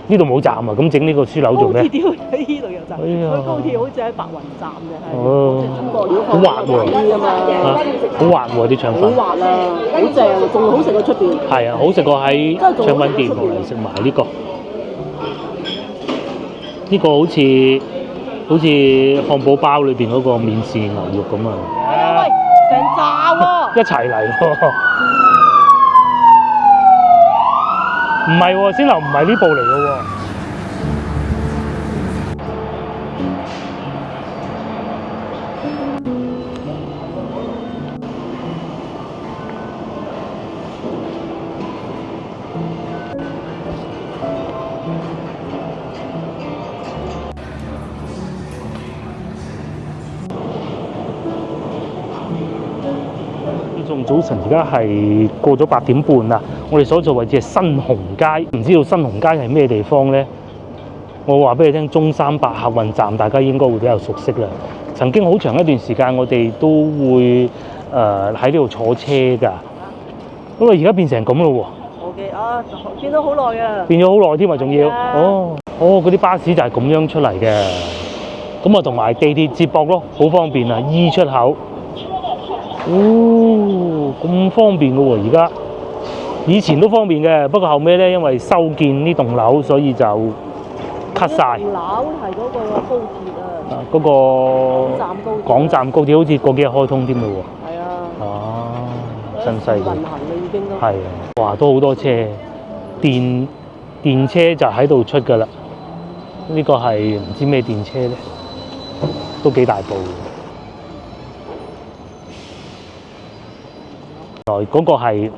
呢度冇站啊，咁整呢個樞紐做咩？高鐵點會喺呢度有站？哎呀佢高鐵好似喺白雲站嘅，係哦即係中國料好滑喎啲啊嘛，好滑喎啲腸粉。好滑啊，好正啊，仲好食過出邊。係啊，好食過喺腸粉店嚟食埋呢個。呢個好似漢堡包裏邊嗰個麵豉牛肉咁啊！喂，成扎喎！一齊嚟喎！唔係喎，先頭唔係呢部嚟嘅喎。仲早晨，而家係過咗8點半啦。我哋所在位置係新鴻街，唔知道新鴻街係咩地方呢？我話俾你聽，中山8客運站，大家應該會比較熟悉啦。曾經好長一段時間，我哋都會喺呢度坐車㗎。不過而家變成咁咯喎。OK 啊，見到好耐啊。變咗好耐添啊，仲要。啊嗰啲巴士就係咁樣出嚟嘅。咁啊，同埋地鐵接駁咯，好方便啊 ！E 出口。咁方便嘅喎，而家以前都方便嘅，不過後尾咧，因為修建呢棟樓，所以就 cut 晒。樓係嗰個高鐵啊，嗰個港站高鐵好似過幾日開通添嘅喎。係啊。真犀利。運行啦已經都。係啊，哇，都好多車，電車就喺度出㗎啦。呢個係唔知咩電車咧，都幾大部。嗰個係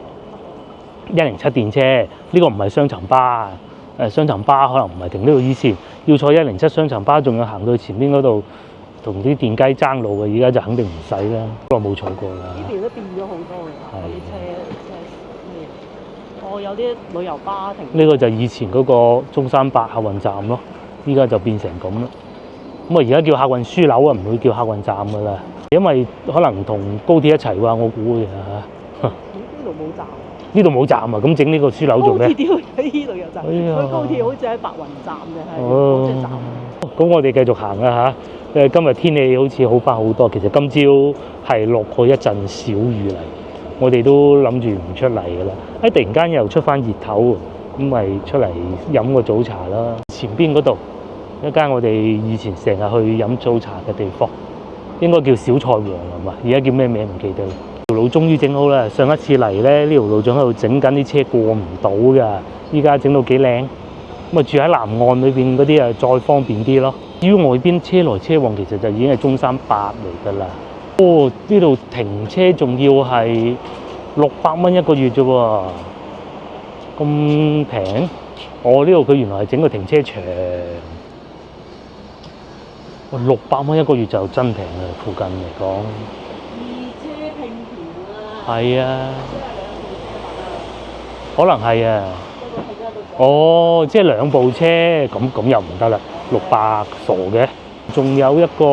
107電車，呢個唔係雙層巴。雙層巴可能唔係停呢度，以前要坐107雙層巴，仲要行到去前邊嗰度同啲電雞爭路嘅，而家就肯定唔使啦。不過冇坐過啦。呢邊都變咗好多嘅，有啲車咩？有啲旅遊巴停。呢個就以前嗰個中山8客運站咯，依家就變成咁啦。咁啊，而家叫客運樞紐啊，唔會叫客運站㗎啦，因為可能同高鐵一齊話，我估嘅嚇。呢度冇站。呢度冇站啊！咁整呢個樞紐做咩？高鐵點會喺呢度有站？佢高鐵好似喺白雲站嘅，係即係站。咁我哋繼續行啦嚇。今日天氣好似好翻好多，其實今朝係落過一陣小雨嚟，我哋都諗住唔出嚟㗎啦。突然間又出翻熱頭，咁咪出嚟飲個早茶啦。前邊嗰度一間我哋以前成日去飲早茶嘅地方，應該叫小菜王係嘛？而家叫咩名唔記得啦。條路終於整好啦！上一次嚟咧，呢條路仲喺度整緊，啲車過唔到㗎。依家整到幾靚，咁啊住喺南岸裏邊嗰啲啊，再方便啲咯。至於外邊車來車往，其實就已經係中山8嚟㗎啦。呢度停車仲要係600蚊一個月啫喎，咁平？呢度佢原來係整個停車場，600蚊一個月就真平啦，附近嚟講。係啊，可能係啊。即係2部車，咁又唔得啦，600傻嘅。仲有一個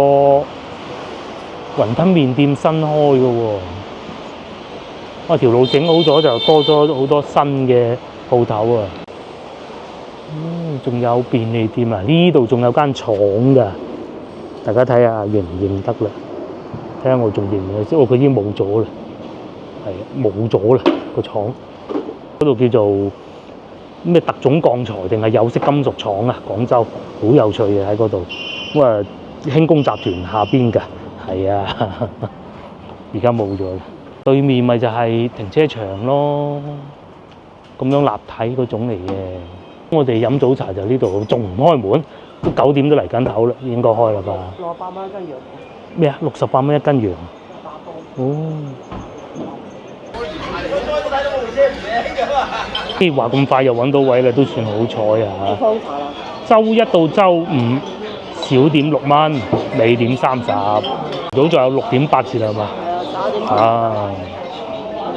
雲吞麵店新開嘅喎，條路整好咗就多咗好多新嘅鋪頭啊。仲有便利店啊，呢度仲有間廠㗎，大家睇下認唔認得啦？睇下我仲認唔認得？即係佢已經冇咗啦。係冇咗啦個廠，嗰度叫做咩特種鋼材定係有色金屬廠啊？廣州好有趣嘅喺嗰度，咁啊輕工集團下邊㗎，係啊，而家冇咗啦。對面咪就係停車場咯，咁樣立體嗰種嚟嘅。我哋飲早茶就呢度，仲唔開門？都9點都嚟緊頭啦，應該開啦吧？68蚊一斤羊。咩啊？68蚊一斤羊。話咁快又揾到位啦，都算好彩啊！週1到週5小點6蚊，尾點30，早仲有6點8折係嘛？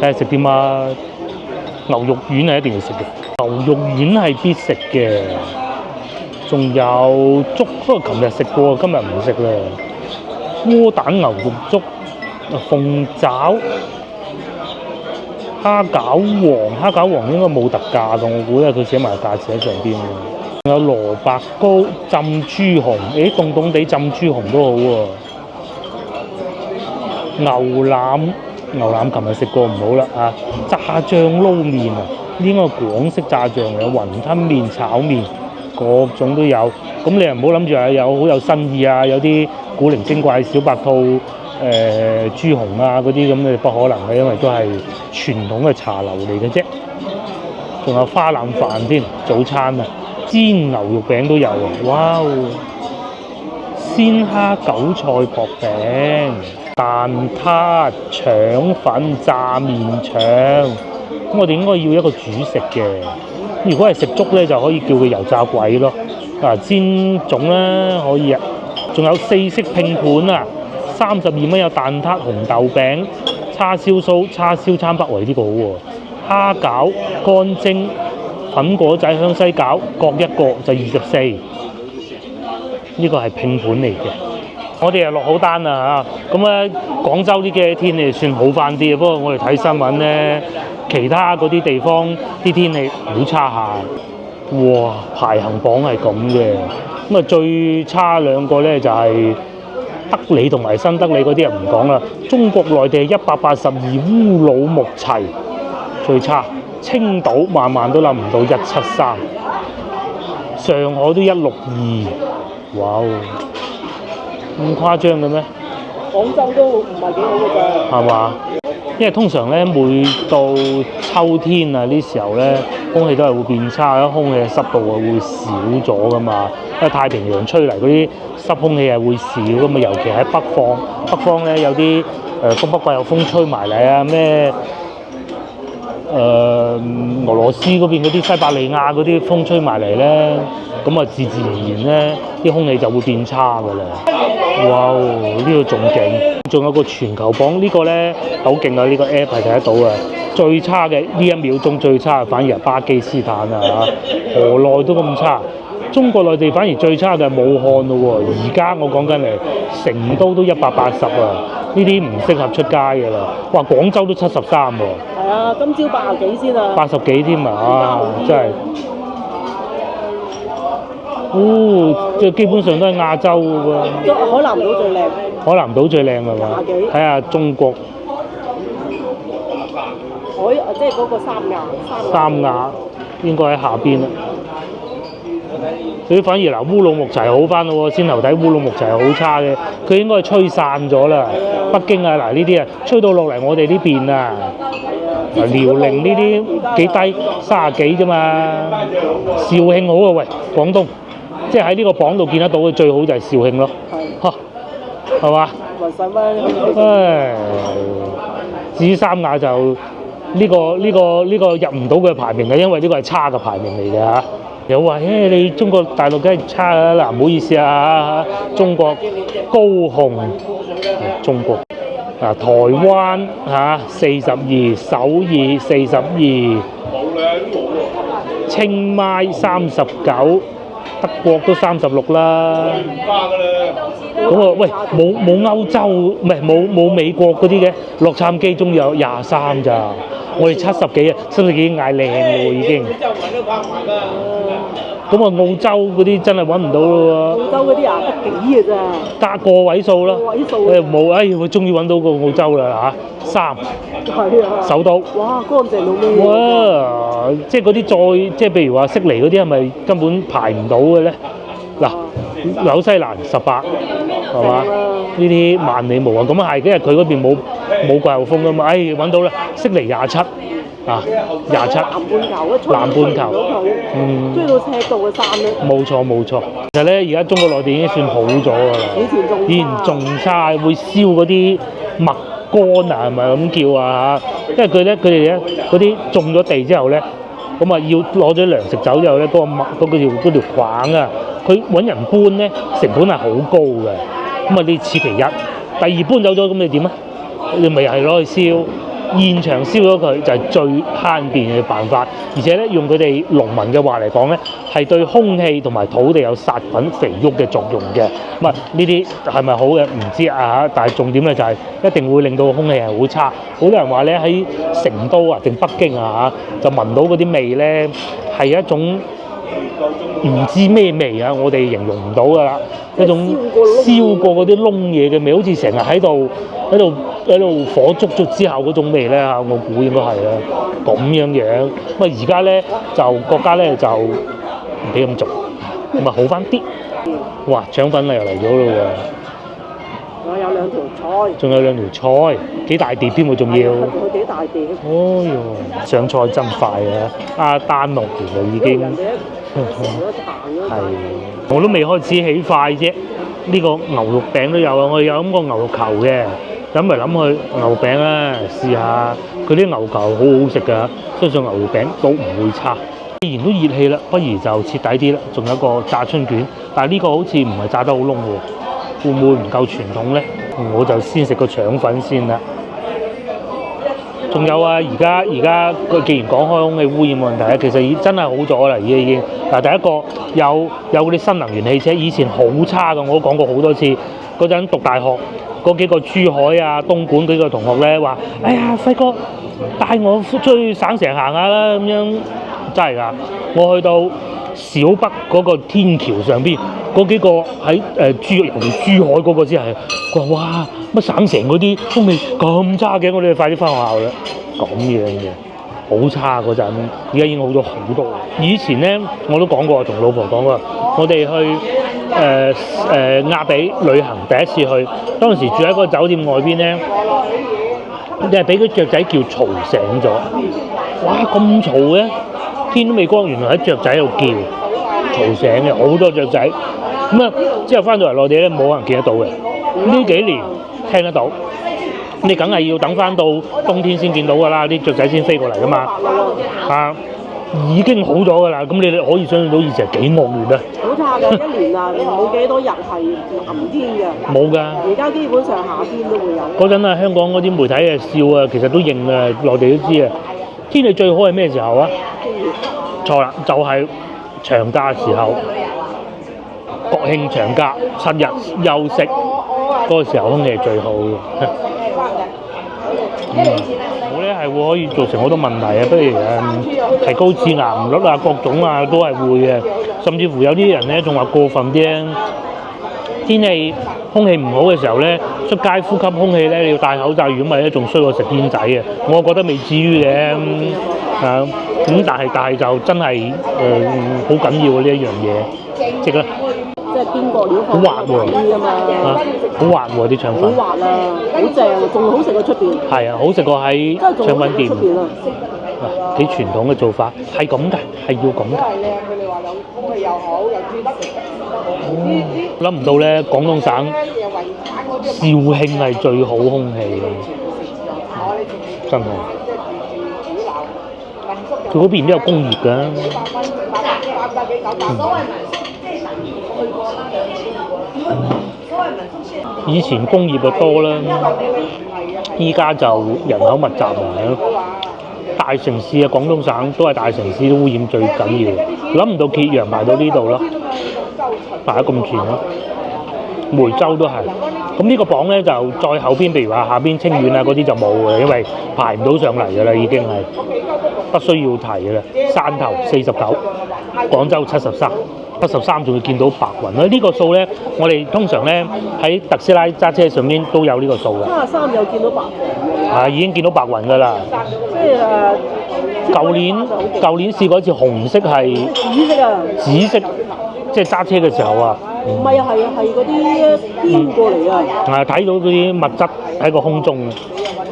睇下食啲乜？牛肉丸係一定要食嘅，牛肉丸係必食嘅。仲有粥，不過琴日食過，今日唔食啦。窩蛋牛肉粥、鳳爪。蝦餃王應該冇特價㗎，我估咧佢寫埋價錢喺上邊喎。有蘿蔔糕、浸豬紅，凍凍地浸豬紅都好喎。牛腩琴日食過唔好啦啊！炸醬撈麵啊，呢應該係廣式炸醬嚟，雲吞麵、炒麵各種都有。咁你又唔好諗住有好有新意啊，有啲古靈精怪小白兔、豬紅啊嗰啲咁嘅不可能嘅，因為都係傳統嘅茶樓嚟嘅啫。仲有花腩飯添，早餐啊，煎牛肉餅都有啊！哇！鮮蝦韭菜薄餅、蛋撻、腸粉、炸麵腸，咁我哋應該要一個主食嘅。如果係食粥咧，就可以叫佢油炸鬼咯。煎粽啦可以啊，仲有四式拼盤啊，32蚊有蛋撻、紅豆餅、叉燒酥、叉燒餐北圍呢個好喎。蝦餃、乾蒸、粉果仔、香西餃各一個就24，呢個係拼盤嚟嘅。我哋又落好單啦嚇，咁咧廣州呢幾日天氣算好翻啲，不過我哋睇新聞咧，其他嗰啲地方啲天氣好差下。哇！排行榜係咁嘅，咁啊最差兩個咧就係德里同埋新德里嗰啲人唔講啦。中國內地係182，烏魯木齊最差，青島萬萬都諗唔到173，上海都162，哇！咁誇張嘅咩？廣州都唔係幾好嘅啫。係嘛？因為通常咧，每到秋天啊呢時候咧，空氣都係會變差，空氣嘅濕度係會少咗噶嘛。因為太平洋吹嚟嗰啲濕空氣係會少噶嘛，尤其喺北方咧有啲東北季候風吹埋嚟啊，咩俄羅斯嗰邊嗰啲西伯利亞嗰啲風吹埋嚟咧，咁啊自然而然咧啲空氣就會變差噶啦。哇！呢個仲勁，仲有個全球榜呢個咧好勁啊！呢個 app 係睇得到啊。最差嘅呢1秒鐘最差反而係巴基斯坦啊嚇，河內都咁差。中國內地反而最差嘅係武漢咯喎。而家我講緊嚟成都都180啊，呢啲唔適合出街㗎啦。哇！廣州都73喎。係啊，今朝80幾先啊。80幾添啊！真係。即係基本上都係亞洲㗎喎。海南島最靚。海南島最靚係嘛？睇下中國。即係嗰個三亞應該喺下邊啦。佢反而嗱烏魯木齊好翻咯喎，先頭睇烏魯木齊係好差嘅，佢應該係吹散咗啦。北京啊嗱呢啲啊吹到落嚟我哋呢邊啊，遼寧呢啲幾低30幾啫嘛。肇慶好啊喂，廣東即係喺呢個榜度見得到嘅最好就係肇慶咯，嚇係嘛？唉，至於三亞就呢個入唔到佢嘅排名嘅，因為呢個係差嘅排名嚟嘅嚇。又話你中國大陸梗係差啦，嗱唔好意思啊，中國高雄，中國台灣42，首爾42，清邁39，德國都36啦。咁啊喂，冇歐洲唔係冇美國嗰啲嘅，洛杉磯終於有23咋。我哋70幾啊，70幾嗌靚喎已經。咁啊，澳洲嗰啲真係揾唔到咯喎。澳洲嗰啲得幾嘅咋？得個位數啦。個位數。冇，我終於揾到個澳洲啦嚇，3。係啊。首都。哇，乾淨到咩？哇！即係嗰啲即係譬如話悉尼嗰啲係咪根本排唔到嘅咧？嗱，紐西蘭18，係嘛？呢啲萬里無雲咁啊係，因為佢嗰邊冇季候風㗎嘛。揾到啦，悉尼27。27南半球，追到赤道嘅山咧。冇錯，其實咧而家中國內地已經算好咗㗎啦。以前仲差，會燒嗰啲麥乾啊，係咪咁叫啊？因為佢哋咧嗰啲種咗地之後咧，咁啊要攞咗糧食走之後咧，嗰條框啊，佢揾人搬咧成本係好高嘅。咁啊呢次其一，第二搬走咗，咁你點啊？你咪係攞去燒。現場燒咗佢就係最慳電嘅辦法，而且咧用佢哋農民嘅話嚟講咧，係對空氣同埋土地有殺菌肥沃嘅作用嘅。咁啊呢啲係咪好嘅唔知啊嚇，但係重點咧就係一定會令到空氣係好差。好多人話咧喺成都啊定北京啊嚇，就聞到嗰啲味咧係一種唔知咩味啊，我哋形容唔到㗎啦，一種燒過嗰啲燶嘢嘅味，好似成日喺度火燭咗之後嗰種味咧嚇，我估應該係啦，咁樣樣。咁啊而家咧就國家咧就唔俾咁做，咁啊好翻啲。哇！腸粉啊又嚟咗咯喎！我有兩條菜，仲有兩條菜，幾大碟添喎，仲要。佢幾大碟？哦喲，上菜真快啊！阿丹落嚟啦已經。係，我都未開始起筷啫。呢個牛肉餅都有啊，我有飲過牛肉球嘅，諗嚟諗去牛餅啊，試下佢啲牛球好好食㗎，相信牛肉餅都唔會差。既然都熱氣啦，不如就徹底啲啦。仲有個炸春卷，但係呢個好似唔係炸得好燶喎，會唔會唔夠傳統咧？我就先食個腸粉先啦。仲有啊，而家佢既然講開空氣污染問題咧，其實已真係好咗啦，已經。嗱，第一個有嗰啲新能源汽車，以前好差㗎，我都講過好多次。嗰陣讀大學，嗰幾個珠海啊、東莞幾個同學咧話：哎呀，輝哥帶我出去省城行下啦，咁樣真係㗎。我去到小北嗰個天橋上邊，嗰幾個喺尤其珠海嗰個先係，佢話：哇，乜省城嗰啲空氣咁差嘅，我哋快啲翻學校啦！咁樣嘅，好差嗰陣，而家已經好咗好多。以前咧，我都講過，同老婆講過，我哋去亞比旅行第一次去，當時住喺嗰個酒店外邊咧，你係俾啲雀仔叫嘈醒咗。哇！咁嘈嘅，天都未光，原來喺雀仔喺度叫，嘈醒嘅，好多雀仔。咁啊，之後翻到嚟內地咧，冇人見得到嘅。呢幾年聽得到，你梗係要等翻到冬天先見到㗎啦，啲雀仔先飛過嚟㗎嘛。啊，已經好咗㗎啦。咁你哋可以想象到以前係幾惡劣啊！好差㗎，一年啊冇幾多日係陰天嘅。冇㗎。而家基本上夏天都會有。嗰陣啊，香港嗰啲媒體啊笑啊，其實都認啊，內地都知啊。天氣最好係咩時候啊？錯啦，就係長假時候，國慶長假7日休息嗰個時候，空氣係最好嘅。我咧係會可以造成好多問題啊，不如提高致癌率啊，各種啊都係會嘅，甚至乎有啲人咧仲話過分啲。天氣空氣唔好嘅時候咧，出街呼吸空氣咧，你要戴口罩，如果唔係咧，仲衰過食煙仔嘅。我覺得未至於嘅，咁但係就真係好緊要嘅呢一樣嘢，即係即係邊個料好滑喎，好滑喎啲腸粉，好滑啊，好正啊，仲好食過出邊。係啊，好食過喺腸粉店。幾傳統嘅做法，係咁㗎，係要咁㗎。佢哋話有空氣又好，有專食。諗唔到咧，廣東省肇慶係最好空氣嘅，真係。佢嗰邊都有工業㗎。以前工業就多啦，依家就人口密集啊。大城市啊，廣東省都係大城市，污染最緊要。諗唔到揭陽排到呢度咯，排得咁前咯。梅州都係。咁呢個榜咧就再後邊，譬如話下邊清遠啊嗰啲就冇嘅，因為排唔到上嚟㗎啦，已經係不需要提㗎啦。汕頭49，廣州73仲會見到白雲啦。呢個數咧，我哋通常咧喺特斯拉揸車上面都有呢個數嘅。73有見到白雲。已經見到白雲㗎啦。即係舊年試過一次紅色係紫色，即係揸車嘅時候啊。唔係啊，係嗰啲飄過嚟啊。睇到嗰啲物質喺個空中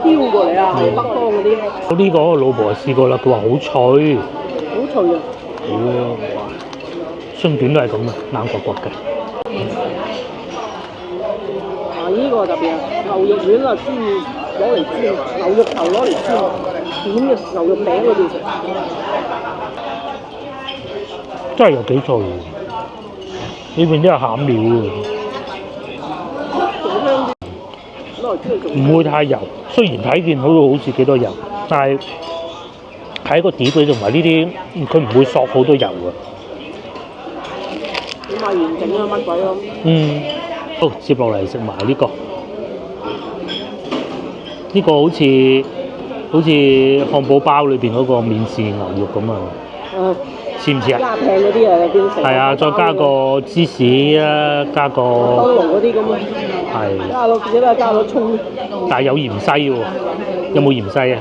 飄過嚟啊，北方嗰啲。呢個我老婆試過啦，佢話好脆。好脆啊！春卷都係咁啊，硬骨骨嘅。呢個特別啊，牛肉丸啊，攞嚟煎，牛肉頭攞嚟煎，點嘅牛肉餅嗰啲食。真係有幾脆，呢邊都有餡料嘅。唔會太油，雖然睇見好似幾多油，但係喺個碟裏同埋呢啲，佢唔會索好多油啊。點買完整啊？乜鬼咁？好，接落嚟食埋呢個。呢個好似漢堡包裏邊嗰個免治牛肉咁啊！似唔似啊？加平嗰啲啊，變成係啊，再加個芝士啦，加個當勞嗰啲咁啊，係，加落只不過加咗葱，但係有芫茜喎，有冇芫茜啊？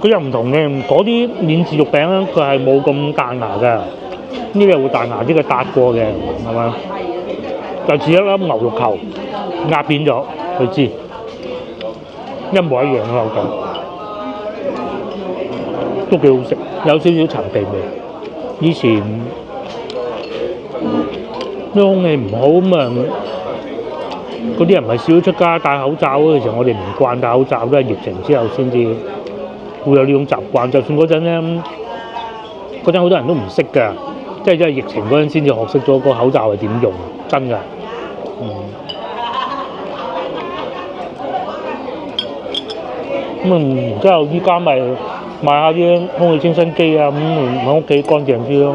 佢又唔同嘅，嗰啲免治肉餅咧，佢係冇咁彈牙㗎，呢個會彈牙，呢個搭過嘅，係嘛？就似一粒牛肉球壓扁咗，佢知一模一樣嘅口感，都幾好食，有少少陳皮味。以前啲空氣唔好咁啊，嗰啲人咪少咗出街戴口罩嗰陣時，我哋唔慣戴口罩，都係疫情之後先至會有呢種習慣。就算嗰陣咧，嗰陣好多人都唔識㗎，即係疫情嗰陣先至學識咗個口罩係點用，真㗎。然之後依家咪買下啲空氣清新機啊，咁喺屋企乾淨啲咯。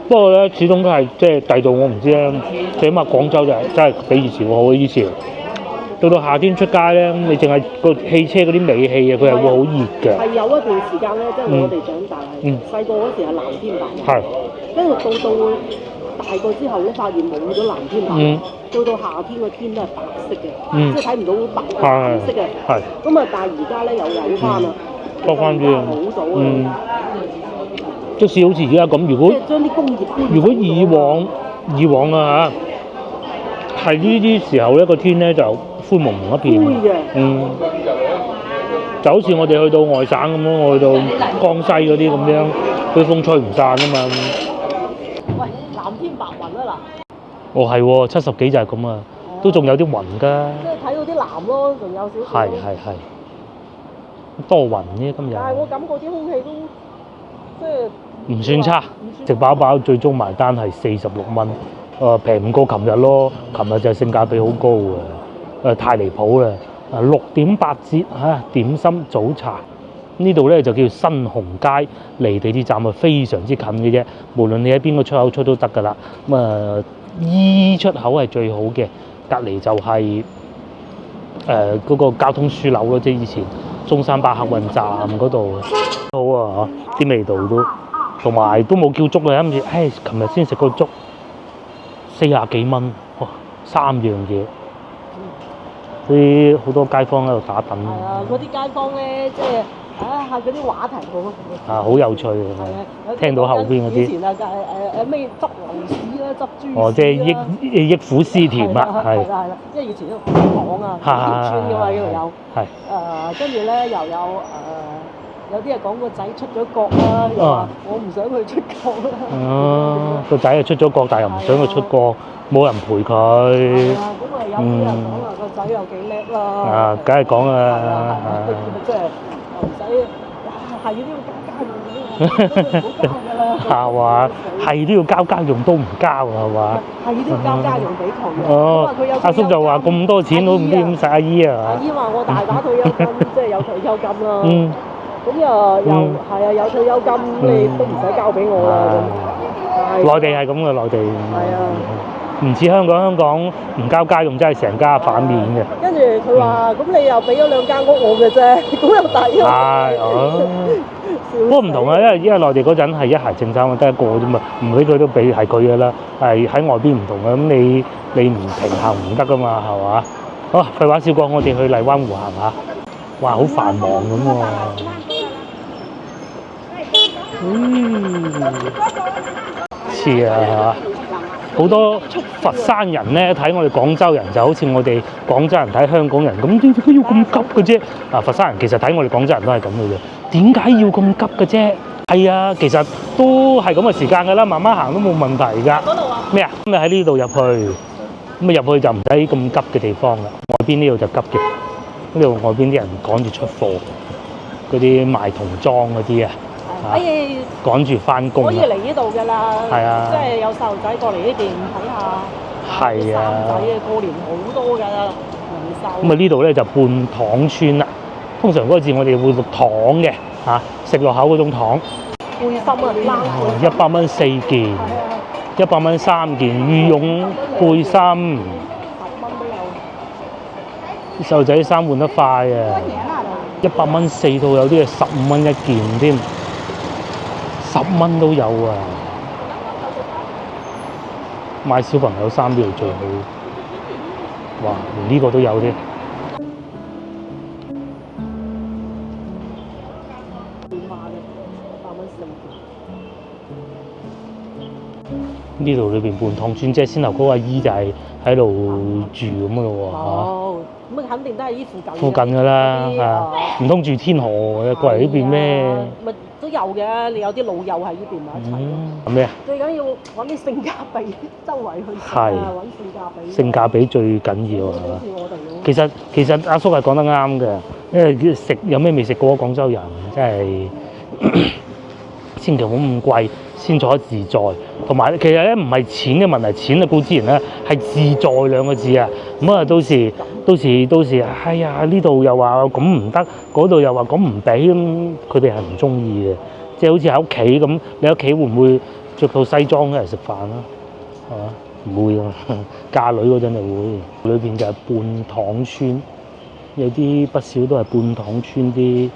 不過咧，始終都係即係第度我唔知啦。最起碼廣州就係真係比以前好。以前到夏天出街咧，你淨係個汽車嗰啲尾氣啊，佢係會好熱嘅。係有一段時間咧，即係我哋長大細個嗰時係藍天白雲，跟住到大個之後咧，發現冇咗藍天白雲。到夏天個天都係白色嘅，即係睇唔到白色嘅。係。咁啊，但係而家咧又有翻啦，多翻啲好早啊！即使好似而家咁，如果即係將啲工業如果以往啊嚇，係呢啲時候咧個天咧就灰蒙蒙一片。灰嘅。就好似我哋去到外省咁樣，我去到江西嗰啲咁樣，啲風吹唔散啊嘛。喂，藍天白雲啊嗱！哦係喎，70幾就係咁啊，都仲有啲雲㗎。即係睇到啲藍咯，仲有少少。係，多雲啫今日。但係我感覺啲空氣都即係唔算差，食飽飽最終埋單係46蚊，平唔過琴日咯。琴日就係性價比好高嘅，太離譜啦！6.8折嚇，點心早茶呢度咧就叫新鴻街，離地鐵站啊非常之近嘅啫。無論你喺邊個出口出都得㗎啦。咁E 出口係最好嘅，隔離就係嗰個交通樞紐咯，即係以前中山巴客運站嗰度好啊啲味道都，同埋都冇叫粥啊，諗住琴日先食個粥40幾蚊，哇3樣嘢，啲好多街坊喺度打躉。係啊，嗰啲街坊咧，即係嗰啲話題好有趣啊！聽到後邊嗰啲。以前咩執牛屎啦，執豬屎啦。即係憶苦思甜啊！係啦，即係以前都講啊，條村嘅嘛呢度有。係。跟住咧又有啲人講個仔出咗國啦，又話我唔想佢出國啦。個仔係出咗國，但係又唔想佢出國，冇人陪佢。係啊，咁有啲人講話個仔又幾叻啦。梗係講啦。即係唔使係都要交家用，唔好交㗎啦。係嘛？係都要交家用都唔交係嘛？係都要交家用俾佢。阿叔就話咁多錢都唔知點使。阿姨啊。阿姨話我大把退休金，即係有退休金啦。咁又係啊，有退休金你都唔使交俾我啦。內地係咁嘅，內地。係啊。唔似香港唔交家用真係成家反面嘅。跟住佢話：咁你又俾咗2間屋我嘅啫，咁又抵喎。不過唔同啊，因為內地嗰陣係一孩政策，得一個啫嘛，唔俾佢都俾係佢嘅啦。係喺外邊唔同嘅，咁你唔平衡唔得噶嘛，係嘛？好，廢話少講，我哋去荔灣湖行下。哇，好繁忙咁喎。似啊，係嘛？好多佛山人咧睇我哋廣州人就好似我哋廣州人睇香港人咁，點解要咁急嘅啫？佛山人其實睇我哋廣州人都係咁嘅啫。點解要咁急嘅啫？係啊，其實都係咁嘅時間㗎啦，慢慢行都冇問題㗎。咩啊？咁你喺呢度入去，咁入去就唔使咁急嘅地方啦。外邊呢度就急嘅，呢度外邊啲人趕住出貨，嗰啲賣童裝嗰啲啊。趕住翻工，可以嚟呢度㗎啦。係啊，即係有細路仔過嚟呢邊睇下。係啊，生仔啊，過年好多㗎人手。咁呢度咧就半糖村啦。通常嗰個字我哋會讀糖嘅嚇，食落口嗰種糖。背心啊，100蚊4件，100蚊3件，羽絨背心。10蚊都有。細路仔衫換得快啊！100蚊4套，有啲係15蚊1件添。10蚊都有啊！買小朋友衫呢度最好，哇！連呢個都有添。呢度裏邊半塘村，即係先頭嗰個阿姨就係喺度住咁嘅咯喎。哦，咁啊肯定都係依附近。附近㗎啦，係啊，唔通住天河過嚟呢邊咩？咪都有嘅，你有啲老友喺呢邊埋一齊。咩啊？最緊要揾啲性價比，周圍去食係啊，揾性價比。性價比最緊要啊！好似我哋咁。其實阿叔係講得啱嘅，因為食有咩未食過廣州人，真係千祈唔好咁貴，先坐得自在。同埋其實咧唔係錢嘅問題，錢啊固之然咧係自在兩個字啊。咁啊到時，哎呀呢度又話咁唔得，嗰度又話咁唔俾，咁佢哋係唔中意嘅。即係好似喺屋企咁，你屋企會唔會着套西裝一嚟食飯啊？係嘛？唔會啊，嫁女嗰陣就會。裏邊就係半塘村，有啲不少都係半塘村啲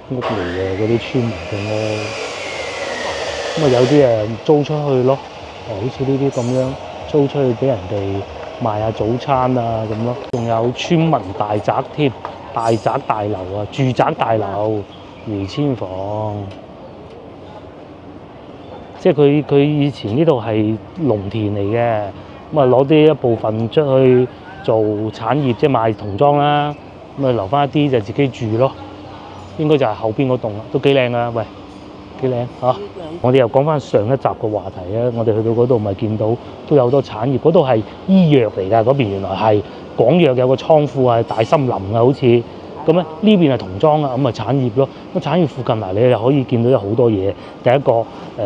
屋嚟嘅，嗰啲村民嘅屋。咁啊有啲誒租出去咯，好似呢啲咁樣租出去俾人哋賣下早餐啊咁咯。仲有村民大宅添，大宅大樓啊，住宅大樓餘千房。即係佢以前呢度係農田嚟嘅，咁啊攞啲一部分出去做產業，即係賣童裝啦，咁啊留翻一啲就自己住咯。應該就係後邊嗰棟啦，都幾靚啊！喂，幾靚嚇！我哋又講翻上一集嘅話題啊，我哋去到嗰度咪見到都有好多產業，嗰度係醫藥嚟㗎，嗰邊原來係廣藥有個倉庫係大森林啊，好似。咁咧呢邊係童裝啊，咁啊產業咯。咁產業附近嗱，你又可以見到有好多嘢。第一個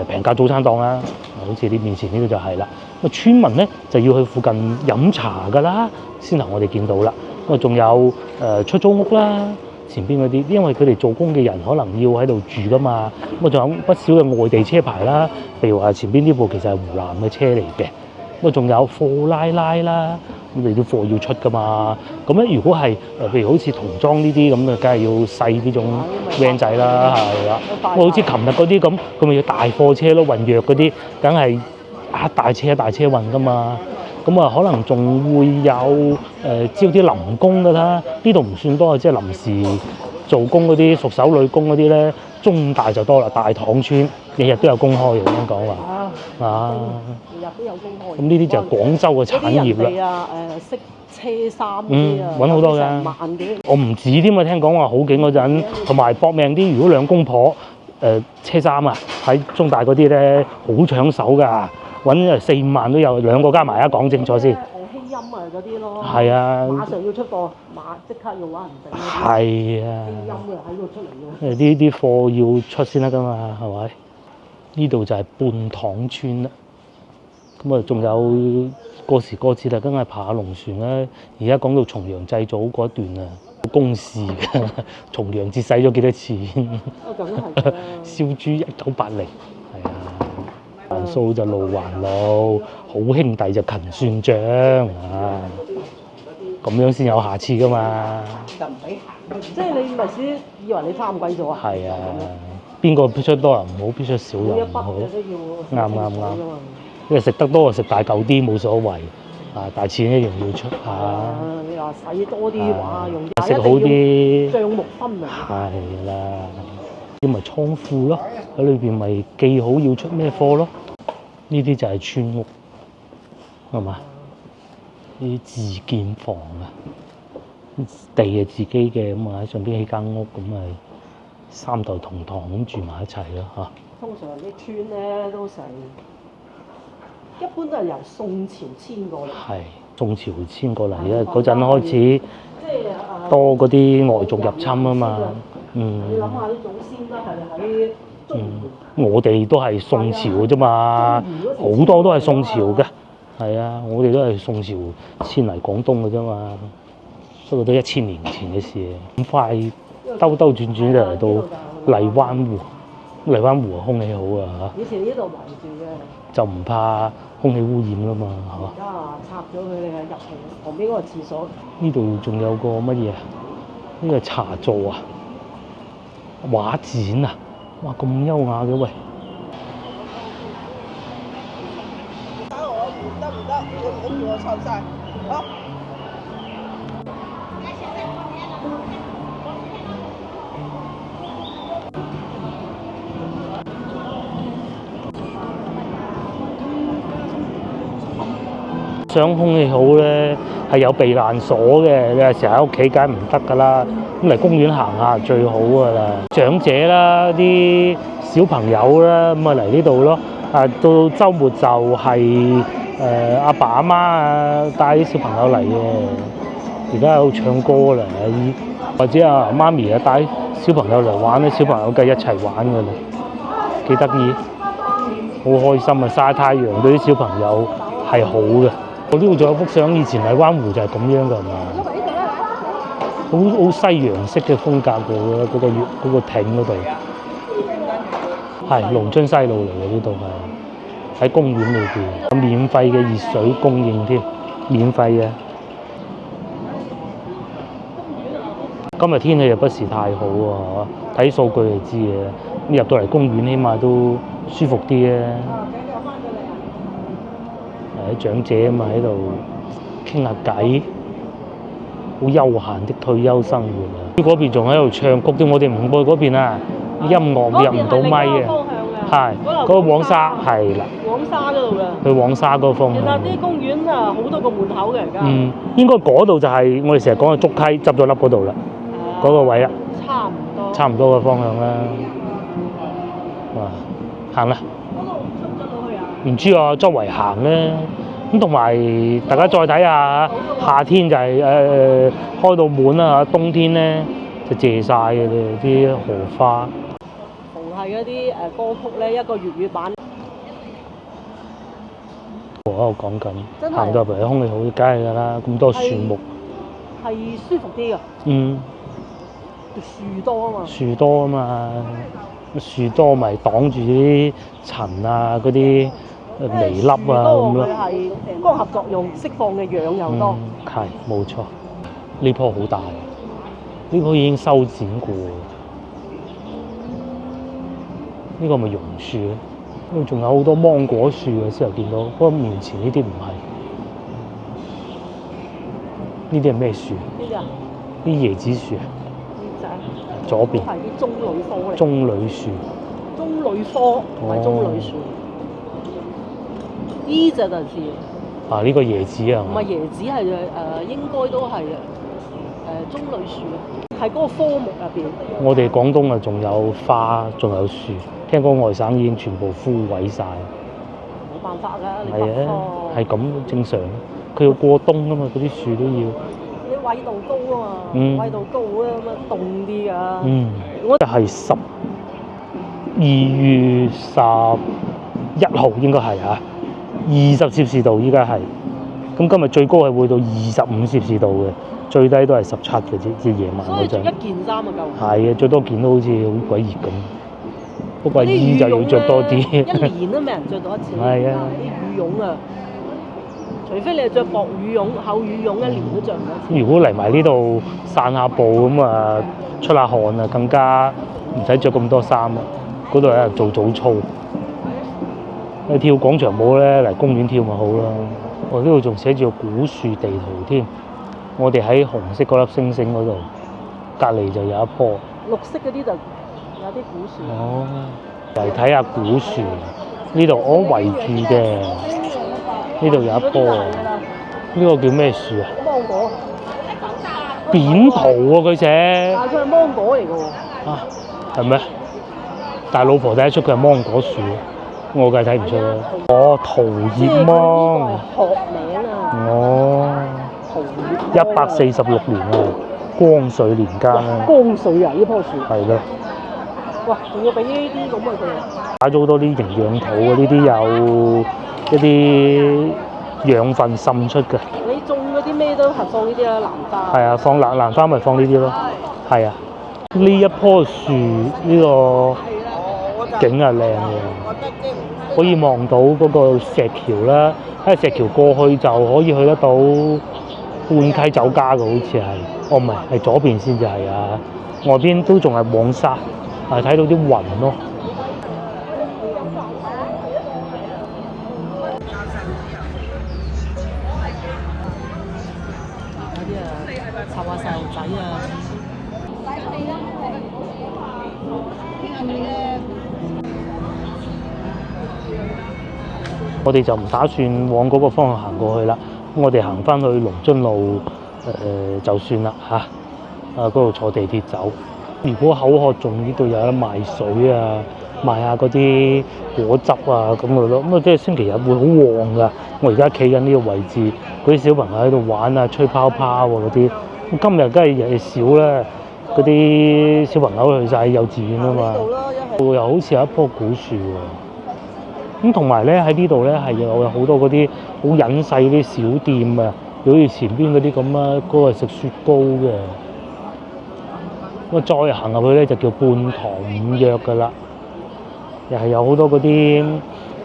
平價早餐檔啦，好似呢面前呢度就係啦。咁村民咧就要去附近飲茶㗎啦，先頭我哋見到啦。咁啊仲有出租屋啦，前邊嗰啲，因為佢哋做工嘅人可能要喺度住㗎嘛。咁啊仲有不少嘅外地車牌啦，譬如話前邊呢部其實係湖南嘅車嚟嘅。咁啊仲有貨拉啦。咁你啲貨要出噶嘛？咁咧如果係譬如好似童裝呢啲咁嘅，梗係要細呢種 van 仔啦，係啦。好似琴日嗰啲咁，佢咪要大貨車咯，運藥嗰啲，梗係一大車運噶嘛。咁啊，可能仲會有招啲臨工噶啦。呢度唔算多，即係臨時做工嗰啲熟手女工嗰啲咧，中大就多啦。大塘村日日都有工開嘅，咁講話。日日都有工開。咁呢啲就係廣州嘅產業啦。人哋啊識車衫嗰啲啊，揾好多㗎。我唔止添啊，聽講話好景嗰陣，同埋搏命啲。如果兩公婆車衫啊，喺中大嗰啲咧好搶手㗎，揾4-5萬都有，兩個加埋啊，講清楚先。希音啊嗰啲咯。係啊。馬上要出貨，即刻要揾人整。係啊。希音啊喺度出嚟呢㗎。啲貨要出先得㗎嘛，係咪？呢度就係半塘村啦。咁啊，仲有過時過節啦，梗係爬下龍船啦。而家講到重陽祭祖嗰一段啊，公事嘅重陽節使咗幾多錢？梗係啦。燒豬1980，係啊。還數就路還路，好兄弟就勤算賬啊！咁樣先有下次㗎嘛。就唔俾行，即係你咪先以為你貪鬼咗啊？係啊，邊個必出多人唔好，必出少人唔好。啱。因為食得多就食大嚿啲冇所謂，啊大錢一樣要出下。你話使多啲話用食好啲，帳目分明。係啦，啲咪倉庫咯，喺裏邊咪記好要出咩貨咯。呢啲就係村屋，係嘛？呢啲自建房啊，地係自己嘅，咁啊喺上邊起間屋，咁咪3代同堂咁住埋一齊咯嚇。通常啲村咧都成。一般都係由宋朝遷過嚟。係宋朝遷過嚟嘅嗰陣開始，多嗰啲外族入侵啊嘛。你諗下啲祖先都係喺中原。我哋都係宋朝嘅啫嘛，好多都係宋朝嘅。係啊，我哋都係宋朝遷嚟廣東嘅啫嘛。不過都1000年前嘅事，咁快兜兜轉轉就嚟到荔灣湖。荔灣湖空氣好啊嚇。以前呢度圍住嘅。就唔怕空氣污染啦嘛，係嘛？而家拆咗佢哋入去旁邊嗰個廁所。呢度仲有個乜嘢啊？呢個茶座啊，畫展啊，哇咁優雅嘅喂！得，你唔好叫我湊晒。好。想空氣好咧，係有避難所嘅。你話成日喺屋企梗係唔得㗎啦，咁嚟公園行下最好㗎啦。長者啦，啲小朋友啦，咁啊嚟呢度咯。啊，到週末就係阿爸阿媽啊帶啲小朋友嚟嘅。而家喺度唱歌啦，或者阿媽咪啊帶小朋友嚟玩咧，小朋友梗係一齊玩㗎啦，幾得意，好開心啊！曬太陽對啲小朋友係好嘅。我呢度仲有幅相，以前荔灣湖就係咁樣㗎，係嘛？好西洋式嘅風格嘅嗰個艇嗰度，係龍津西路嚟嘅呢度係喺公園裏邊，有免費嘅熱水供應添，免費嘅。今日天氣又不是太好啊，睇數據就知嘅。咁入到嚟公園，起碼都舒服啲啊！啲長者啊嘛喺度傾下偈，好悠閒的退休生活啊！嗰邊仲喺度唱曲添，我哋唔過嗰邊啊，音樂入唔到咪嘅，係嗰個黃沙係啦，黃沙嗰度㗎。去黃沙嗰個方向。其實啲公園啊，好多個門口嘅而家。應該嗰度就係我哋成日講嘅竹溪執咗笠嗰度啦，嗰個位啦。差唔多。差唔多嘅方向啦。哇，行啦！唔知啊，周圍行咧，咁同埋大家再睇下，夏天就係開到滿啦，冬天咧就謝晒嘅啲荷花。逢係嗰啲歌曲咧，一個粵語版。我喺度講緊，真係行到入嚟空氣好，梗係㗎啦，咁多樹木。係舒服啲㗎。樹多啊嘛。樹多啊嘛，樹多咪擋住啲塵啊嗰啲。微粒啊咁咯，佢係光合作用釋放嘅氧又多。係冇錯，呢棵好大，呢棵已經修剪過。呢個咪榕樹咧，呢度仲有好多芒果樹嘅，先頭見到。不過面前呢啲唔係，呢啲係咩樹？呢啲啊？啲椰子樹。左邊。係啲棕櫚科嚟。棕櫚樹。棕櫚科唔係棕櫚樹。呢隻就係啊！呢個椰子啊，唔係椰子係應該都係棕櫚樹，係嗰個科目入邊。我哋廣東啊，仲有花，仲有樹。聽講外省已經全部枯萎晒。冇辦法㗎，你係啊，係咁正常。佢要過冬啊嘛，嗰啲樹都要。你緯度高啊嘛，緯度高啊咁啊凍啲㗎。我就係12月11號應該係啊。20攝氏度依家係，咁今日最高係會到25攝氏度嘅，最低都係17嘅啫，即係夜晚嗰陣。所以着一件衫啊夠。係啊，最多件都好似好鬼熱咁，不過衣就要着多啲。一年都未人着到一次。係啊，啲羽絨啊，除非你係着薄羽絨、厚羽絨，一年都着唔到一次。如果嚟埋呢度散下步咁啊，出下汗啊，更加唔使着咁多衫啊。嗰度喺度做早操。你跳廣場舞咧，嚟公園跳咪好咯。我呢度仲寫住個古樹地圖添。我哋喺紅色嗰粒星星嗰度，隔離就有一棵。綠色嗰啲就有啲古樹。哦，嚟睇下古樹。呢度我圍住嘅。呢度有一棵。呢個叫咩樹啊？芒果。扁桃喎佢寫。但係佢係芒果嚟㗎喎。啊，係咩？但係老婆睇得出佢係芒果樹。我梗係睇唔出啦。哦，桃葉芒。學名啊。哦。146年啊，光緒年間啊。光緒啊！呢棵樹。係咯。哇！仲要俾呢啲咁嘅佢。擺咗好多啲營養土啊！呢啲有一啲養分滲出嘅。你種嗰啲咩都係放呢啲啦，蘭花。係啊，放蘭花咪放呢啲咯。係啊。呢一棵樹呢個景啊靚嘅，可以望到嗰個石橋啦。喺石橋過去就可以去得到半溪酒家嘅，好似係。哦，唔係，係左邊先至係啊。外邊都仲係黃沙，係睇到啲雲咯。啲啊，湊下細路仔啊。我哋就唔打算往嗰個方向行過去啦，咁我哋行翻去龍津路就算啦嚇。嗰度坐地鐵走。如果口渴仲呢度有得賣水啊，賣下嗰啲果汁啊咁嘅咯。咁啊，即係星期日會好旺㗎。我而家企緊呢個位置，嗰啲小朋友喺度玩啊、吹泡泡嗰啲。咁今日梗係日少啦，嗰啲小朋友去晒幼稚園啊嘛。又好似有一棵古樹喎。咁同埋咧喺呢度咧係有好多嗰啲好隱世啲小店啊，好似前邊嗰啲咁啊，嗰個食雪糕嘅。咁再行入去咧就叫半塘五約㗎啦，又係有好多嗰啲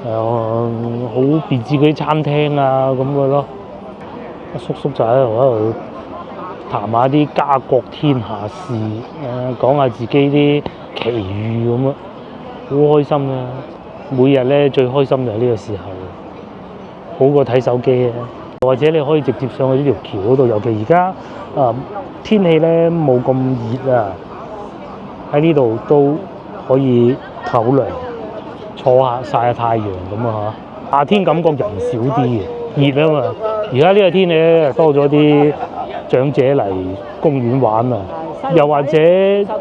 好別緻嗰啲餐廳啊咁嘅咯。叔叔就喺度談下啲家國天下事，講下自己啲奇遇咁啊，好開心啊！每日咧最開心就係呢個時候，好過睇手機啊！或者你可以直接上去呢條橋嗰度，尤其而家天氣咧冇咁熱啊，喺呢度都可以透涼，坐下曬下太陽咁啊嚇。夏天感覺人少啲嘅，熱啊嘛。而家呢個天氣咧多咗啲長者嚟公園玩啊，又或者少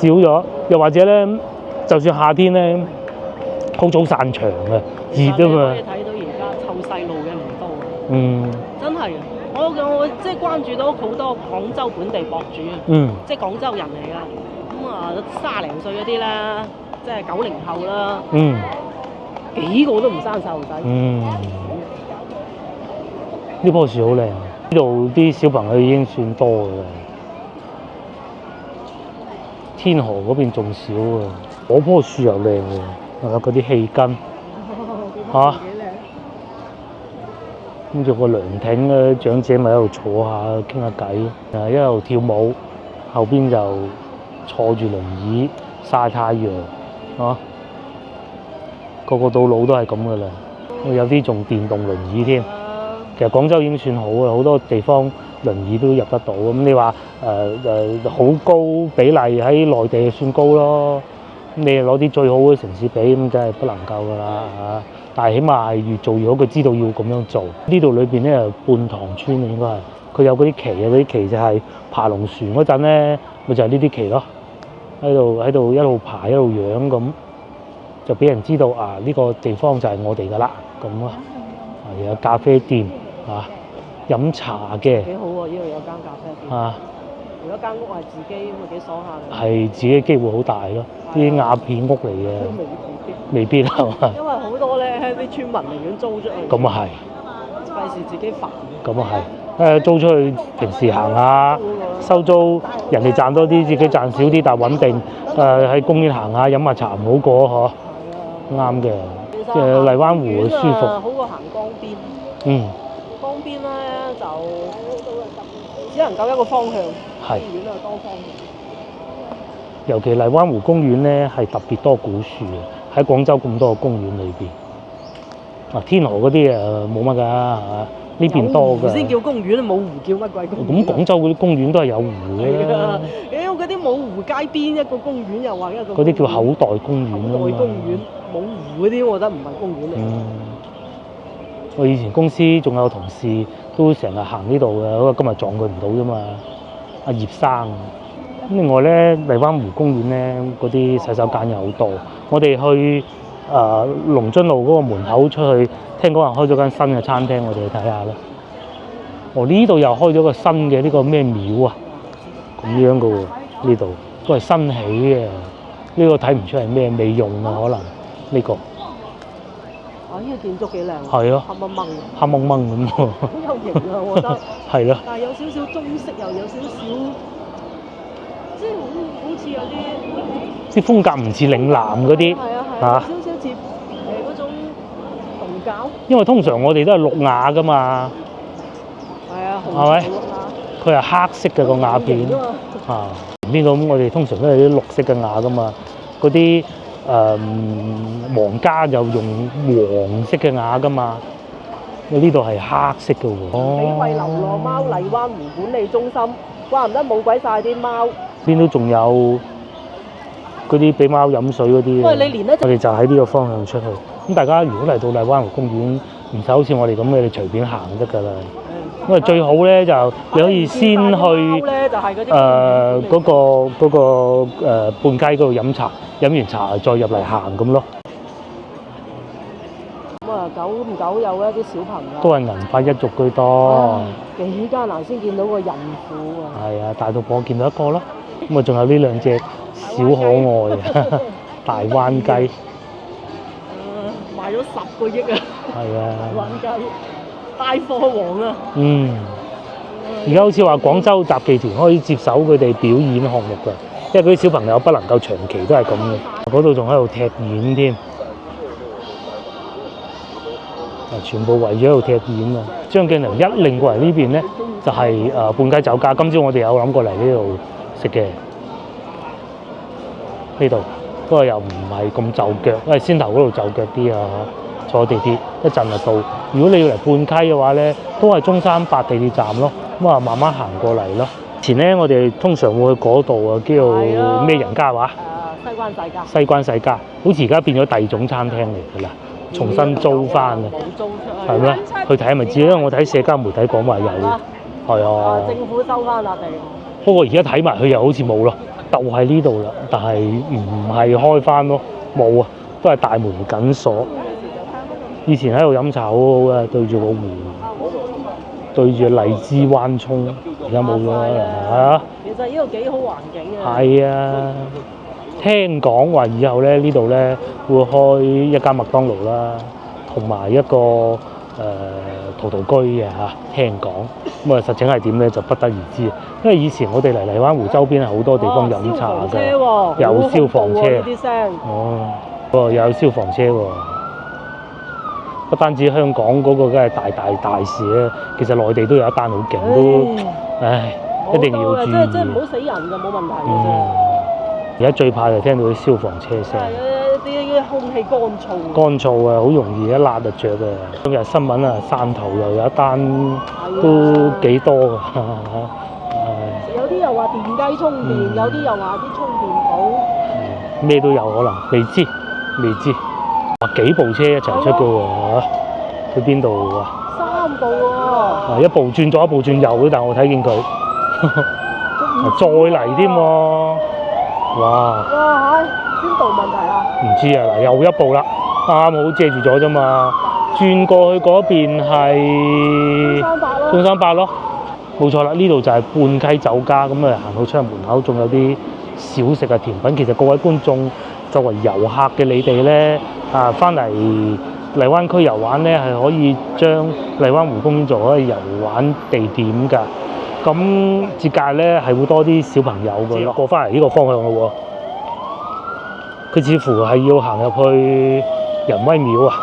咗，又或者咧，就算夏天咧，好早散場啊，熱啊嘛。可以睇到而家湊細路嘅唔多。嗯。真係嘅，我即係關注到好多廣州本地博主啊，即係廣州人嚟㗎。咁啊，30零歲嗰啲啦，即係90後啦，幾個都唔生細路仔。呢棵樹好靚，呢度啲小朋友已經算多㗎啦。天河嗰邊仲少啊，嗰棵樹又靚喎，嗰啲氣根嚇。咁仲有個涼亭咧，長者咪喺度坐下傾下偈，一路跳舞，後邊就坐住輪椅曬太陽，個個到老都係咁噶啦，有啲仲電動輪椅添。其實廣州已經算好啦，好多地方輪椅都入得到。咁你話好高比例喺內地算高咯，咁你攞啲最好嘅城市比，咁梗係不能夠噶啦嚇。但係起碼係越做越好，佢知道要咁樣做。呢度裏邊咧係半塘村應該係，佢有嗰啲旗啊，嗰啲旗就係爬龍船嗰陣咧，咪就係呢啲旗咯，喺度一路爬一路揚咁，就俾人知道啊呢個地方就係我哋噶啦咁咯。有咖啡店飲茶嘅。幾好喎！呢度有間咖啡店。如果間屋係自己咁啊，幾爽下。係自己機會好大咯，啲瓦片屋嚟嘅。未必係嘛？因為好多咧啲村民寧願租出去。咁啊係。費事自己煩。咁啊係，租出去平時行下，收租，人哋賺多啲，自己賺少啲，但係穩定。喺公園行下，飲下茶唔好過嗬。啱嘅。荔灣湖舒服。好過行江邊。江邊咧就只能夠一個方向。係。公園啊多方向。尤其荔灣湖公園咧係特別多古樹嘅，喺廣州咁多個公園裏邊。天河嗰啲冇乜㗎嚇，呢邊多㗎。先叫公園，冇湖叫乜鬼公園？咁廣州嗰啲公園都係有湖嘅啦。嗰啲冇湖街邊一個公園又話一個。嗰啲叫口袋公園啊嘛。口袋公園冇湖嗰啲，我覺得唔係公園嚟。我以前公司仲有同事都成日行呢度嘅，不過今日撞佢唔到啫嘛。阿葉生。另外咧，荔灣湖公園咧嗰啲洗手間有好多。我哋去龍津路嗰個門口出去，聽講話開咗間新嘅餐廳，我哋去睇下啦。呢度又開咗個新嘅呢個咩廟啊？咁樣嘅喎，呢度都係新起嘅。呢個睇唔出係咩，未用啊可能呢個。呢個建築幾靚。係咯。黑掹掹。黑掹掹咁喎。好有型啊！我覺得。係咯。但係有少少中式，又有少少。即係好似有啲風格唔似嶺南嗰啲，少少似嗰種銅膠。因為通常我哋都係綠瓦噶嘛，係咪？佢係黑色嘅個瓦片，邊個咁我哋通常都係啲綠色嘅瓦噶嘛，嗰啲皇家就用黃色嘅瓦噶嘛，呢度係黑色嘅喎。俾餵流浪貓荔灣湖管理中心，怪唔得冇鬼晒啲貓。邊都仲有嗰啲俾貓飲水嗰啲。喂，你連一隻我哋就喺呢個方向出去。咁大家如果嚟到荔灣湖公園，唔使好似我哋咁嘅，你隨便行得㗎啦。因為最好咧就你可以先去嗰個半街嗰度飲茶，飲完茶再入嚟行咁咯。咁啊，久唔久有一啲小朋友都係銀髮一族居多。幾艱難先見到個孕婦啊！係啊，大肚婆見到一個咯。咁啊，仲有呢兩隻小可愛啊，大灣雞。賣咗10個億啊！係啊。大灣雞。帶貨王啊！而家好似話廣州雜技團可以接手佢哋表演項目㗎，因為嗰啲小朋友不能夠長期都係咁嘅。嗰度仲喺度踢毽添，全部圍咗喺度踢毽啊！張鏡頭一擰過嚟呢邊咧，就係半街酒家。今朝我哋有諗過嚟呢度食嘅，呢度不過又唔係咁就腳，因為先頭嗰度就腳啲啊。坐地鐵一陣就到。如果你要嚟半溪嘅話咧，都係中山8地鐵站咯。咁啊，慢慢行過嚟咯。前咧，我哋通常會去嗰度啊，叫做咩人家話？西關世家。西關世家，好似而家變咗第二種餐廳嚟㗎啦，重新租翻啊。冇租出去。係咩？去睇咪知，因為我睇社交媒體講話有。係啊。政府收翻啦地。不過而家睇埋佢又好似冇咯，就喺呢度啦，但係唔係開翻咯，冇啊，都係大門緊鎖。以前喺度飲茶好好嘅，對住個湖，對住荔枝灣涌，而家冇咗啦，係啊。其實呢度幾好環境嘅。係啊，聽講話以後咧呢度咧會開一間麥當勞啦，同埋一個陶陶居嘅嚇，聽講。咁啊實情係點咧就不得而知，因為以前我哋嚟荔灣湖周邊係好多地方飲茶嘅，有消防車。哦，又有消防車喎。不單止香港嗰個梗係大事啦，其實內地都有一單好勁，都一定要注意。即係唔好死人就冇問題嘅啫。而家最怕就聽到啲消防車聲。啲空氣乾燥。乾燥啊，好容易一辣就着嘅。今日新聞啊，汕頭又有一單都幾多㗎。有啲又話電雞充電，有啲又話啲充電寶。咩都有可能，未知。幾部車一齊出嘅喎，去邊度啊？3部喎。一部轉左，一部轉右嘅，但我睇見佢再嚟添喎。哇！邊度問題啊？唔知啊，嗱又一部啦，啱好遮住咗啫嘛。轉過去嗰邊係中山8咯，冇錯啦。呢度就係半溪酒家，咁啊行到出門口仲有啲小食啊甜品。其實各位觀眾，作為遊客嘅你哋咧，翻嚟荔灣區遊玩咧，係可以將荔灣湖公園做一個遊玩地點㗎。咁節假咧係會多啲小朋友㗎，過翻嚟呢個方向咯喎。佢似乎係要行入去仁威廟啊，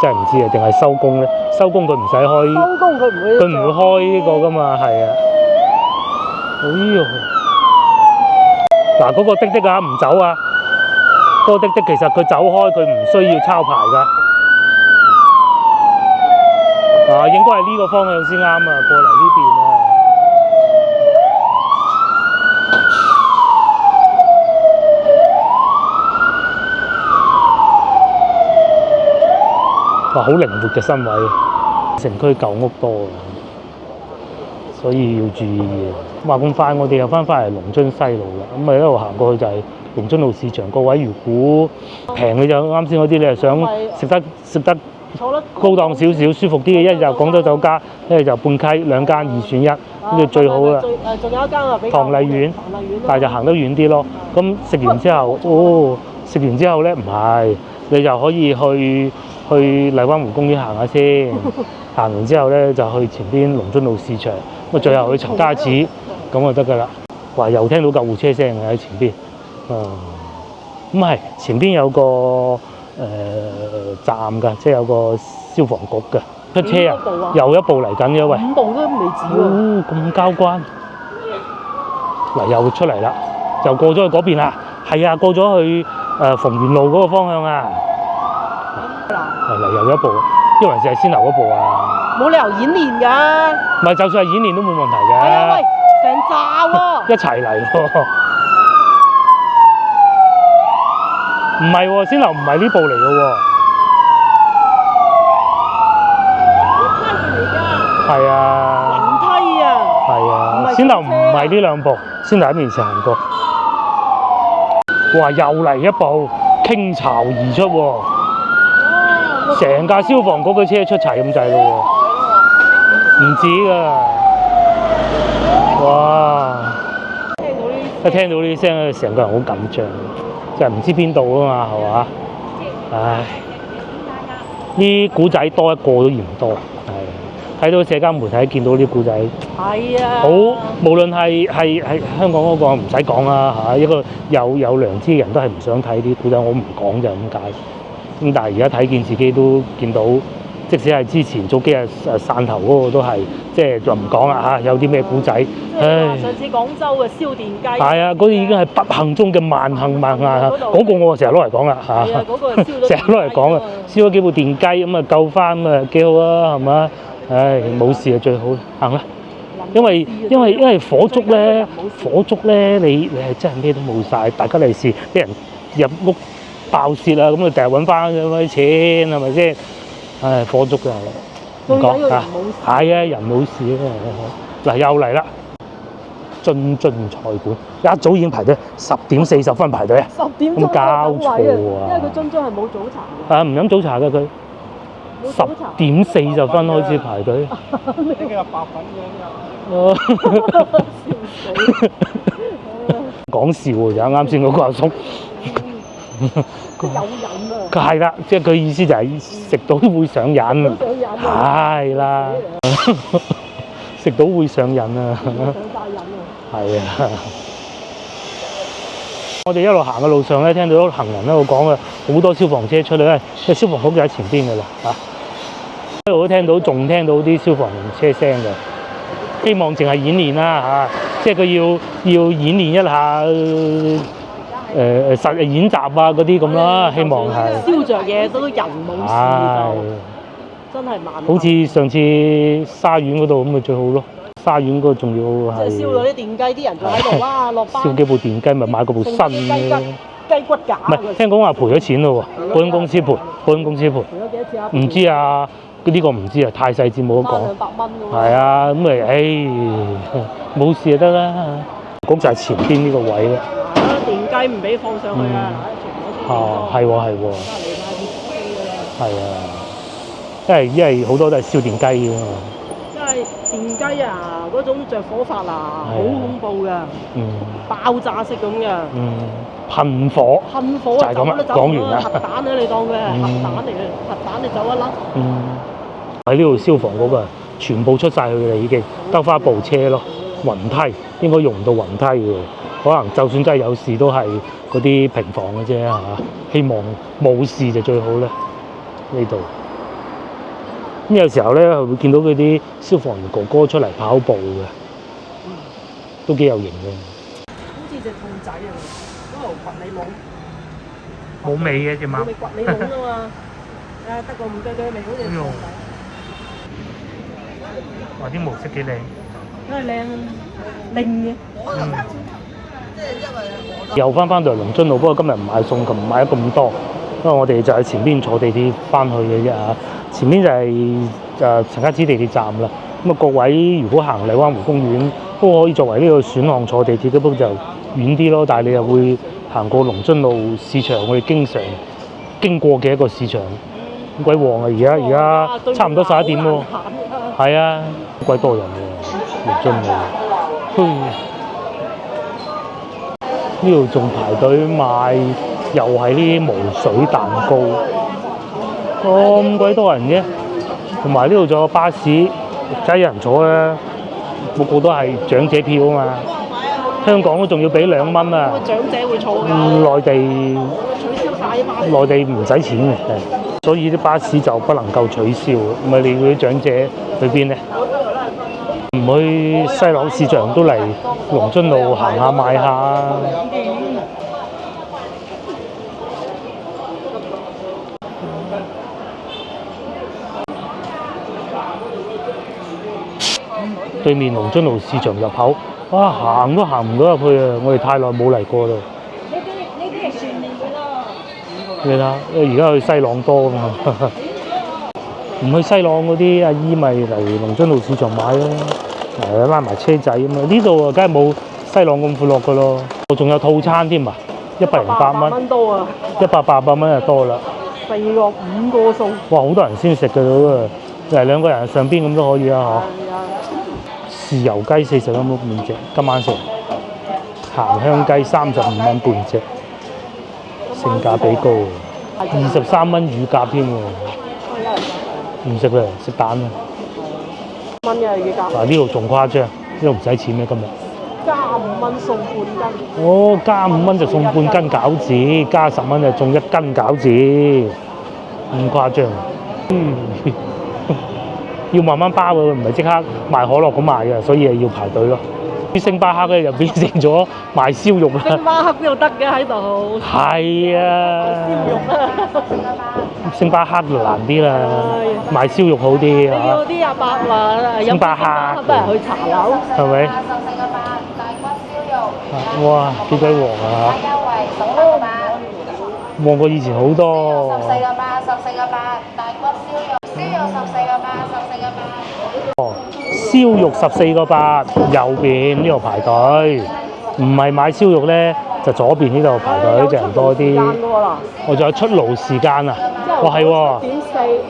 真係唔知啊，定係收工咧？收工佢唔使開，收工佢唔會開呢個㗎嘛，係啊。哎呦！嗱，嗰個滴滴啊，唔走啊！嗰個滴滴其實佢走開，佢唔需要抄牌㗎。應該係呢個方向先啱啊，過嚟呢邊啊。哇，好靈活嘅身位，城區舊屋多啊，所以要注意嘅。話咁快，我哋又翻嚟龍津西路啦。咁啊一路行過去就係龍津路市場。各位如果平嘅就啱先嗰啲，你係想食得高檔少少、舒服啲嘅，一係就廣州酒家，一係就半溪，兩間2選1，呢個最好啦。仲有一間啊，唐麗苑，但係就行得遠啲咯。咁食完之後咧，唔係你就可以去荔灣湖公園行下先，行完之後咧就去前邊龍津路市場，咁最後去陳家祠，咁就得㗎啦。話又聽到救護車聲喺前邊，咁係前邊有個站㗎，即係有個消防局㗎。出車啊，又一部嚟緊嘅喂，5部都未止喎。咁交關，嗱又出嚟啦，就過咗去嗰邊啦。係啊，過咗去逢源路嗰個方向啊。係嚟又一部，因為就係先頭嗰部啊。冇理由演練㗎。唔係，就算係演練都冇問題嘅。係啊，喂，成扎喎。一齊嚟喎。唔係喎，先頭唔係呢部嚟嘅喎。係啊。雲梯啊。係啊，先頭唔係呢兩部，先頭喺面前行過。哇！又嚟一部傾巢而出喎，成架消防局嘅車出齊咁滯咯喎，唔止㗎。哇！一聽到呢啲聲咧，成個人好緊張，就係唔知邊度啊嘛，係嘛？唉，啲古仔多一個都嫌多，係睇到社交媒體見到啲古仔，係啊，好無論係香港嗰個唔使講啦嚇，一個有良知嘅人都係唔想睇啲古仔，我唔講就係咁解。咁但係而家睇見自己都見到，即使係之前早幾日汕頭嗰個都係，即係就唔講啦嚇，有啲咩古仔？唉，上次廣州嘅燒電雞，係啊，嗰啲已經係不幸中嘅萬幸啊！嗰個我成日攞嚟講啦嚇，係啊，嗰個燒咗成日攞嚟講啊，燒咗幾部電雞咁啊救翻咁啊幾好啊，係嘛？唉，冇事就最好，行啦。因為火燭咧，你係真係咩都冇晒，大家利是俾人入屋爆竊啊，咁你第日揾翻嗰啲錢係咪先？唉，火燭就係唔講嚇，係啊，人冇事啊。嗱又嚟啦，津菜館一早已經排隊10:40排隊啊，10點咁交錯啊！因為佢津係冇早茶。啊，唔飲早茶㗎佢。10:40開始排隊。呢個白粉樣講笑喎，啱先嗰個阿叔。有癮啊！係啦，即係佢意思就係食到會上癮。係啦，食到會上癮啊！上晒癮啊！係啊！我哋一路行嘅路上咧，聽到行人喺度講啊，好多消防車出嚟咧，因為消防局就喺前邊㗎啦嚇。一路都聽到，仲聽到啲消防車聲嘅。希望淨係演練啦嚇，即係佢要演練一下實演習啊嗰啲咁啦，希望係。燒着嘢都人冇事就真係慢。好似上次沙苑嗰度咁咪最好咯，沙苑嗰個仲要係。即係燒咗啲電雞，啲人仲喺度哇落班。燒幾部電雞咪買嗰部新嘅。雞骨架。唔係，聽講話賠咗錢咯喎，保險公司賠。賠咗幾多錢啊？唔知啊。呢個唔知啊，太細節冇得講。200蚊喎。係啊，咁咪冇事就得啦。咁就係前邊呢個位啦。電雞唔俾放上去啊！哦，係喎。係啊，因為好多都係燒電雞㗎嘛。因為電雞啊，嗰種着火法啊，好恐怖㗎。爆炸式咁嘅。噴火就係咁啦，講完啦。核彈啊，你當佢係核彈嚟嘅，核彈你走一粒。喺呢度消防局啊，全部出晒去啦，已經得翻部車咯，雲梯應該用唔到雲梯嘅，可能就算真係有事都係嗰啲平房嘅啫嚇。希望冇事就最好啦。呢度咁有時候咧會見到嗰啲消防員哥哥出嚟跑步嘅，都幾有型嘅。好似隻兔仔啊，嗰度掘你冇尾嘅隻貓。冇尾掘你籠啊嘛，得個唔對對尾好似兔仔。哇！啲毛色幾靚，因為靚嘅。又翻到嚟龍津路，不過今日唔買餸，唔買咗咁多，因為我哋就喺前邊坐地鐵翻去嘅啫嚇。前邊就係陳家祠地鐵站啦。咁啊，各位如果行荔灣湖公園都可以作為呢個選項坐地鐵嘅，不過就遠啲咯。但係你又會行過龍津路市場，我哋經常經過嘅一個市場，咁鬼旺啊！而家差唔多11點喎。係啊，好鬼多人喎，龍津路。呢度仲排隊買，又係呢啲無水蛋糕，咁鬼多人嘅。同埋呢度仲有巴士，真係有人坐啦，個個都係長者票啊嘛。香港都仲要俾2蚊啊。長者會坐㗎。內地取消曬啲巴士。內地唔使錢嘅，所以啲巴士就不能夠取消。唔係你嗰啲長者去邊咧？唔去西朗市場都嚟龍津路行下買下。對面龍津路市場入口，哇行都行唔到入去啊！我哋太耐冇嚟過啦。呢啲係算面嘅咯。你睇，而家去西朗多㗎嘛，唔去西朗嗰啲阿姨咪嚟龍津路市場買咯，拉埋車仔咁啊！呢度啊，梗係冇西朗咁闊落㗎咯。我仲有套餐添啊，108蚊多啊，188蚊就多啦。4個5個餸。哇！好多人先食㗎喎，2個人上邊咁都可以啊，嗬。豉油雞40蚊半隻，今晚食。鹹香雞35蚊半隻，性價比高，23蚊乳鴿添喎。唔食啦，食蛋啊！蚊嘅乳鴿。嗱呢度仲誇張，呢度唔使錢咩今日？加5蚊送半斤。哦，加5蚊就送半斤餃子，加10蚊就送1斤餃子，咁誇張。要慢慢包嘅，唔係即刻賣可樂咁賣嘅，所以係要排隊咯。啲星巴克咧就變成咗賣燒肉啦。星巴克邊度得嘅喺度？係啊。燒肉啊！星巴克就難啲啦，賣燒肉好啲嚇。有啲阿伯話星巴克不如去茶樓，係咪？哇！幾鬼黃啊嚇！旺過以前好多。14個8，14個8，大骨燒肉14個8，14個8。哦，燒肉14個8，右邊呢度排隊，唔係買燒肉咧，就左邊呢度排隊，就人多啲。我仲有出爐時間啊！哇係喎，第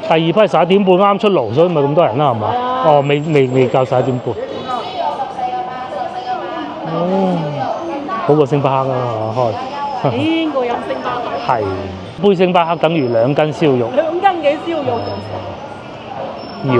二批11點半啱出爐，所以咪咁多人啦，係嘛？哦，未夠11點半。哦，好過星巴克啊開。邊個飲星巴克？係，杯星巴克等於2斤燒肉。2斤幾燒肉？要。